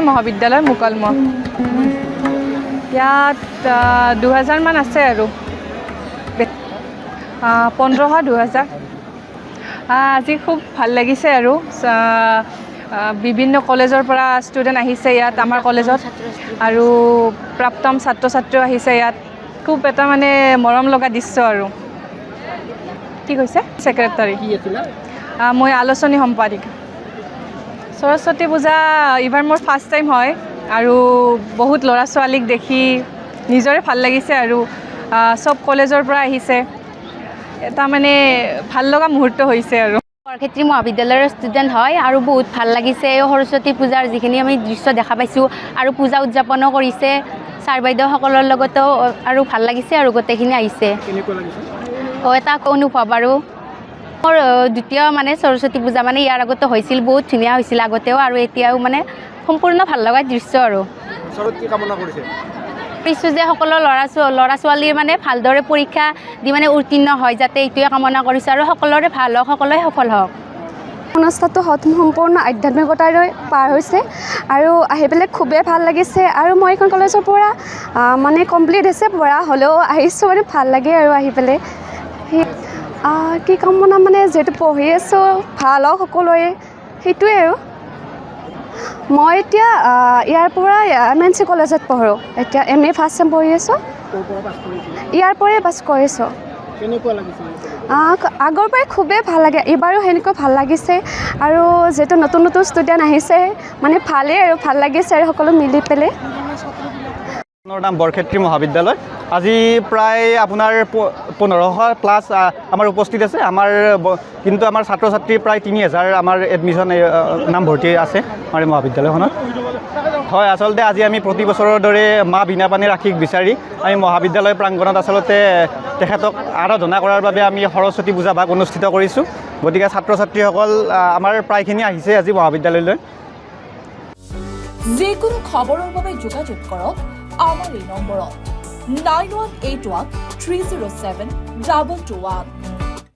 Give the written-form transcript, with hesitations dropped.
মহাবিদ্যালয় মুকলম ইয়াত 2000 মান আছে আৰু 1500 2000 আজি খুব ভাল লাগিছে আৰু বিভিন্ন কলেজৰ পৰা ষ্টুডেণ্ট আহিছে ইয়াত আমাৰ কলেজত আৰু প্ৰাপ্তম ছাত্ৰ ছাত্ৰীও আহিছে ইয়াত খুব এটা মানে মৰম লগা দৃশ্য আৰু কি কৈছে সেক্ৰেটাৰী কি আছিল মই আলোচনী সম্পাদিক সৰস্বতী পূজা এইবাৰ মোৰ ফাৰ্ষ্ট টাইম হয় আৰু বহুত ল'ৰা ছোৱালীক দেখি নিজৰে ভাল লাগিছে আৰু সব কলেজৰ পৰা আহিছে এটা মানে ভাল লগা মুহূৰ্ত হৈছে আৰু বৰক্ষেত্ৰী মহাবিদ্যালয়ৰ ষ্টুডেণ্ট হয় আৰু বহুত ভাল লাগিছে সৰস্বতী পূজাৰ যিখিনি আমি দৃশ্য দেখা পাইছোঁ আৰু পূজা উদযাপনো কৰিছে ছাৰ বাইদেউসকলৰ লগতো আৰু ভাল লাগিছে আৰু গোটেইখিনি আহিছে এটা অনুভৱ আৰু মোৰ দ্বিতীয় মানে সৰস্বতী পূজা মানে ইয়াৰ আগতে হৈছিল বহুত ধুনীয়া হৈছিল আগতেও আৰু এতিয়াও মানে সম্পূৰ্ণ ভাল লগা দৃশ্য আৰু কৰিছোঁ যে সকলো ল'ৰা ছোৱালীৰ মানে ভালদৰে পৰীক্ষা দি মানে উত্তীৰ্ণ হয় যাতে এইটোৱে কামনা কৰিছোঁ আৰু সকলোৰে ভাল হওক সকলোৱে সফল হওক অনুষ্ঠানটো সম্পূৰ্ণ আধ্যাত্মিকতাৰে পাৰ হৈছে আৰু আহি পেলাই খুবেই ভাল লাগিছে আৰু মই এইখন কলেজৰ পৰা মানে কমপ্লিট হৈছে পঢ়া হ'লেও আহিছোঁ মানে ভাল লাগে আৰু আহি পেলাই কি কামনা মানে যিহেতু পঢ়ি আছোঁ ভাল হওক সকলোৰে সেইটোৱে আৰু মই এতিয়া ইয়াৰ পৰা MNC কলেজত পঢ়োঁ এতিয়া MA ফাৰ্ষ্ট চেম পঢ়ি আছোঁ ইয়াৰ পৰাই পাছ কৰিছোঁ আগৰ পৰাই খুবেই ভাল লাগে এইবাৰো সেনেকৈ ভাল লাগিছে আৰু যিহেতু নতুন নতুন ষ্টুডেণ্ট আহিছে মানে ভালেই আৰু ভাল লাগিছে আৰু সকলো মিলি পেলাই মোৰ নাম বৰক্ষেত্ৰী মহাবিদ্যালয় আজি প্ৰায় আপোনাৰ 1500 প্লাছ আমাৰ উপস্থিত আছে কিন্তু আমাৰ ছাত্ৰ ছাত্ৰী প্ৰায় 3000 আমাৰ এডমিশ্যন নামভৰ্তি আছে আমাৰ মহাবিদ্যালয়খনত হয় আচলতে আজি আমি প্ৰতি বছৰৰ দৰে মা বীণাপাণিৰ আশীষ বিচাৰি আমি মহাবিদ্যালয় প্ৰাংগণত আচলতে তেখেতক আৰাধনা কৰাৰ বাবে আমি সৰস্বতী পূজা ভাগ অনুষ্ঠিত কৰিছোঁ গতিকে ছাত্ৰ ছাত্ৰীসকল আমাৰ প্ৰায়খিনি আহিছে আজি মহাবিদ্যালয়লৈ যিকোনো খবৰৰ বাবে যোগাযোগ কৰক আমাৰ এই নম্বৰত 9181 307 2221